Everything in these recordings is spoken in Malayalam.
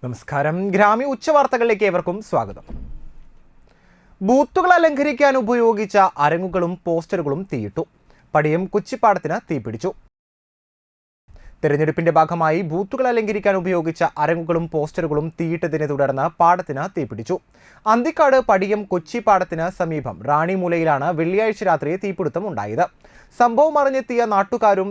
നമസ്കാരം. ഗ്രാമീയ ഉച്ചവാർത്തകളിലേക്ക് ഏവർക്കും സ്വാഗതം. ബൂത്തുകൾ അലങ്കരിക്കാൻ ഉപയോഗിച്ച അരങ്ങുകളും പോസ്റ്ററുകളും തീയിട്ടു. പടിയം കുച്ചിപ്പാടത്തിന് തീപിടിച്ചു. തെരഞ്ഞെടുപ്പിന്റെ ഭാഗമായി ബൂത്തുകൾ അലങ്കരിക്കാൻ ഉപയോഗിച്ച അരങ്ങുകളും പോസ്റ്ററുകളും തീയിട്ടതിനെ തുടർന്ന് പാടത്തിന് തീപിടിച്ചു. അന്തിക്കാട് പടിയം കൊച്ചിപ്പാടത്തിന് സമീപം റാണിമൂലയിലാണ് വെള്ളിയാഴ്ച രാത്രി തീപിടുത്തം ഉണ്ടായത്. സംഭവം അറിഞ്ഞെത്തിയ നാട്ടുകാരും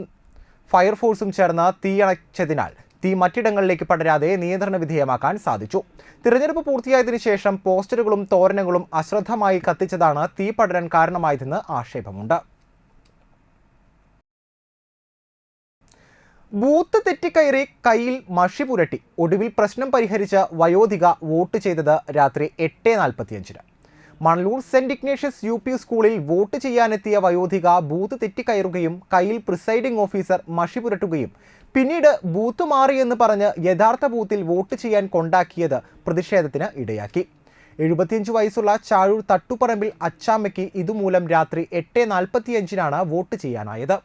ഫയർഫോഴ്സും ചേർന്ന് തീയണച്ചതിനാൽ തീ മറ്റിടങ്ങളിലേക്ക് പടരാതെ നിയന്ത്രണ വിധേയമാക്കാൻ സാധിച്ചു. തിരഞ്ഞെടുപ്പ് പൂർത്തിയായതിനു ശേഷം പോസ്റ്ററുകളും തോരണങ്ങളും അശ്രദ്ധമായി കത്തിച്ചതാണ് തീ പടരാൻ കാരണമായതെന്ന് ആക്ഷേപമുണ്ട്. ബൂത്ത് തെറ്റിക്കയറി കയ്യിൽ മഷി പുരട്ടി ഒടുവിൽ പ്രശ്നം പരിഹരിച്ച വയോധിക വോട്ട് ചെയ്തത് രാത്രി 8:45. മണലൂർ സെന്റ് ഇഗ്നേഷ്യസ് UP സ്കൂളിൽ വോട്ട് ചെയ്യാനെത്തിയ വയോധിക ബൂത്ത് തെറ്റിക്കയറുകയും കയ്യിൽ പ്രിസൈഡിംഗ് ഓഫീസർ മഷി പുരട്ടുകയും പിന്നീട് ബൂത്ത് മാറിയെന്ന് പറഞ്ഞ് യഥാർത്ഥ ബൂത്തിൽ വോട്ട് ചെയ്യാൻ കൊണ്ടാക്കിയത് പ്രതിഷേധത്തിന് ഇടയാക്കി. 75 വയസ്സുള്ള ചാഴൂർ തട്ടുപറമ്പിൽ അച്ചാമ്മയ്ക്ക് ഇതുമൂലം രാത്രി 8:45 വോട്ട് ചെയ്യാനായത്.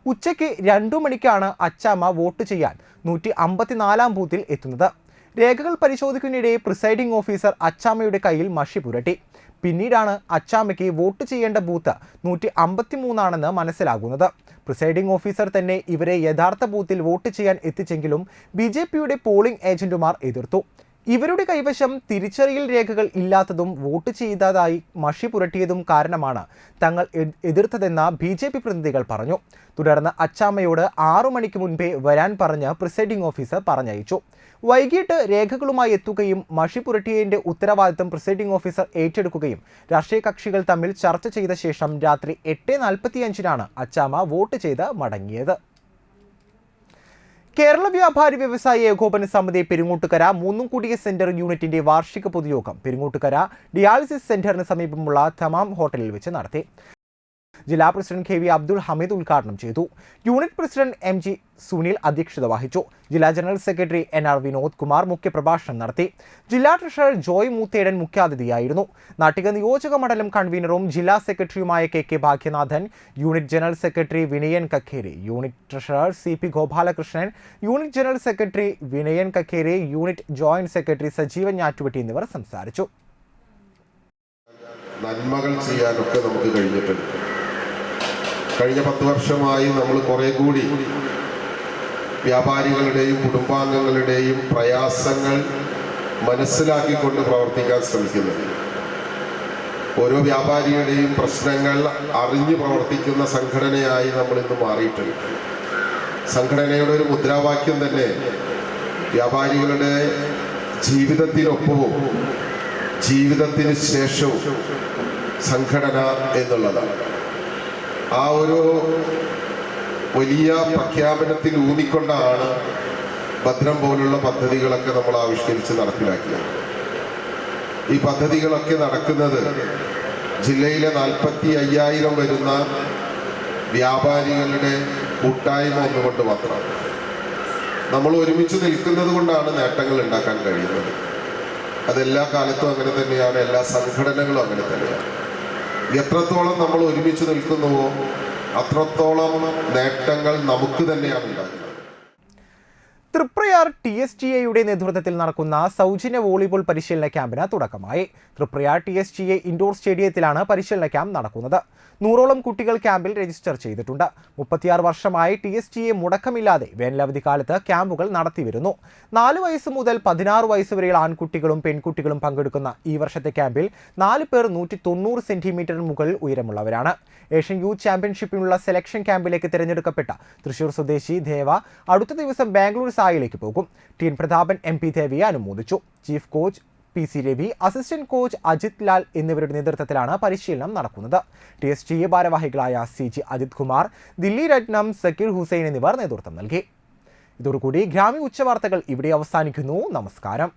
ഉച്ചയ്ക്ക് 2 മണിക്കാണ് അച്ചാമ്മ വോട്ട് ചെയ്യാൻ 154 ബൂത്തിൽ എത്തുന്നത്. രേഖകൾ പരിശോധിക്കുന്നതിനിടെ പ്രിസൈഡിംഗ് ഓഫീസർ അച്ചാമ്മയുടെ കയ്യിൽ മഷി പുരട്ടി. പിന്നീടാണ് അച്ചാമ്മയ്ക്ക് വോട്ട് ചെയ്യേണ്ട ബൂത്ത് 153 മനസ്സിലാകുന്നത്. പ്രിസൈഡിംഗ് ഓഫീസർ തന്നെ ഇവരെ യഥാർത്ഥ ബൂത്തിൽ വോട്ട് ചെയ്യാൻ എത്തിച്ചെങ്കിലും BJPയുടെ പോളിംഗ് ഏജന്റുമാർ എതിർത്തു. ഇവരുടെ കൈവശം തിരിച്ചറിയൽ രേഖകൾ ഇല്ലാത്തതും വോട്ട് ചെയ്തതായി മഷി പുരട്ടിയതും കാരണമാണ് തങ്ങൾ എതിർത്തതെന്ന് BJP പ്രതിനിധികൾ പറഞ്ഞു. തുടർന്ന് അച്ചാമ്മയോട് 6 മണിക്ക് മുൻപേ വരാൻ പറഞ്ഞ് പ്രിസൈഡിംഗ് ഓഫീസർ പറഞ്ഞയച്ചു. വൈകിട്ട് രേഖകളുമായി എത്തുകയും മഷി പുരട്ടിയതിന്റെ ഉത്തരവാദിത്തം പ്രിസൈഡിംഗ് ഓഫീസർ ഏറ്റെടുക്കുകയും രാഷ്ട്രീയ കക്ഷികൾ തമ്മിൽ ചർച്ച ചെയ്ത ശേഷം രാത്രി 8:45 അച്ചാമ്മ വോട്ട് ചെയ്ത് മടങ്ങിയത്. കേരള വ്യാപാരി വ്യവസായി ഏകോപന സമിതി പെരിങ്ങോട്ടുകര മൂന്നുംകുടിയ സെന്റർ യൂണിറ്റിന്റെ വാർഷിക പൊതുയോഗം പെരിങ്ങോട്ടുകര ഡയാലിസിസ് സെന്ററിന് സമീപമുള്ള തമാം ഹോട്ടലിൽ വെച്ച് നടത്തി. ജില്ലാ പ്രസിഡന്റ് KV അബ്ദുൾ ഹമീദ് ഉദ്ഘാടനം ചെയ്തു. യൂണിറ്റ് പ്രസിഡന്റ് MG സുനിൽ അധ്യക്ഷത വഹിച്ചു. ജില്ലാ general secretary NR Vinod Kumar മുഖ്യപ്രഭാഷണം നടത്തി. ജില്ലാ ട്രഷറർ ജോയ് മൂത്തേടൻ മുഖ്യാതിഥിയായിരുന്നു. നാട്ടിക നിയോജക മണ്ഡലം കൺവീനറും ജില്ലാ സെക്രട്ടറിയുമായ KK Bhagyanathan, unit general secretary Vinayan Kakkeri, unit treasurer CP Gopalakrishnan, unit general secretary Vinayan Kakkeri, unit joint secretary Sajeevan Njattuvetti എന്നിവർ സംസാരിച്ചു. നന്മകൾ ചെയ്യാനൊക്കെ നമുക്ക് കഴിഞ്ഞിട്ടുണ്ട്. കഴിഞ്ഞ 10 വർഷമായി നമ്മൾ കുറെ കൂടി വ്യാപാരികളുടെയും കുടുംബാംഗങ്ങളുടെയും പ്രയാസങ്ങൾ മനസ്സിലാക്കിക്കൊണ്ട് പ്രവർത്തിക്കാൻ ശ്രമിക്കുന്നത്. ഓരോ വ്യാപാരിയുടെയും പ്രശ്നങ്ങൾ അറിഞ്ഞു പ്രവർത്തിക്കുന്ന സംഘടനയായി നമ്മൾ ഇന്ന് മാറിയിട്ടുണ്ട്. സംഘടനയുടെ ഒരു മുദ്രാവാക്യം തന്നെ വ്യാപാരികളുടെ ജീവിതത്തിനൊപ്പവും ജീവിതത്തിന് ശേഷവും സംഘടന എന്നുള്ളതാണ്. ആ ഒരു വലിയ പ്രഖ്യാപനത്തിൽ ഊന്നിക്കൊണ്ടാണ് ഭദ്രം പോലുള്ള പദ്ധതികളൊക്കെ നമ്മൾ ആവിഷ്കരിച്ച് നടപ്പിലാക്കിയത്. ഈ പദ്ധതികളൊക്കെ നടക്കുന്നത് ജില്ലയിലെ 45,000 വരുന്ന വ്യാപാരികളുടെ കൂട്ടായ്മ ഒന്നുകൊണ്ട് മാത്രം. നമ്മൾ ഒരുമിച്ച് നിൽക്കുന്നത് കൊണ്ടാണ് നേട്ടങ്ങൾ ഉണ്ടാക്കാൻ കഴിയുന്നത്. അതെല്ലാ കാലത്തും അങ്ങനെ തന്നെയാണ്, എല്ലാ സംഘടനകളും അങ്ങനെ തന്നെയാണ്. എത്രത്തോളം നമ്മൾ ഒരുമിച്ച് നിൽക്കുന്നുവോ അത്രത്തോളം നേട്ടങ്ങൾ നമുക്ക് തന്നെയാണ് ഉണ്ടാകുന്നത്. തൃപ്രയാർ TSGAയുടെ നേതൃത്വത്തിൽ നടക്കുന്ന സൗജന്യ വോളിബോൾ പരിശീലന ക്യാമ്പിന് തുടക്കമായി. തൃപ്രയാർ TSGA ഇൻഡോർ സ്റ്റേഡിയത്തിലാണ് പരിശീലന ക്യാമ്പ് നടക്കുന്നത്. 100ഓളം കുട്ടികൾ ക്യാമ്പിൽ രജിസ്റ്റർ ചെയ്തിട്ടുണ്ട്. 36 വർഷമായി TSGA മുടക്കമില്ലാതെ വേനലവധി കാലത്ത് ക്യാമ്പുകൾ നടത്തിവരുന്നു. 4 വയസ്സ് മുതൽ 16 വയസ്സ് വരെയുള്ള ആൺകുട്ടികളും പെൺകുട്ടികളും പങ്കെടുക്കുന്ന ഈ വർഷത്തെ ക്യാമ്പിൽ 4 പേർ 190 സെന്റിമീറ്റർ മുകളിൽ ഉയരമുള്ളവരാണ്. ഏഷ്യൻ യൂത്ത് ചാമ്പ്യൻഷിപ്പിനുള്ള സെലക്ഷൻ ക്യാമ്പിലേക്ക് തിരഞ്ഞെടുക്കപ്പെട്ട തൃശൂർ സ്വദേശി ദേവ അടുത്ത ദിവസം ബാംഗ്ലൂർ സായിലേക്ക് പോകും. TN പ്രതാപൻ MP ദേവിയെ അനുമോദിച്ചു. Chief coach PC Ravi, assistant coach Ajith Lal എന്നിവരുടെ നേതൃത്വത്തിലാണ് പരിശീലനം നടക്കുന്നത്. TSGA ഭാരവാഹികളായ CG അജിത് കുമാർ, ദില്ലി രത്നം, സക്കീർ ഹുസൈൻ എന്നിവർ നേതൃത്വം നൽകി. ഇതോടുകൂടി ഗ്രാമീയ ഉച്ചവാർത്തകൾ ഇവിടെ അവസാനിക്കുന്നു. നമസ്കാരം.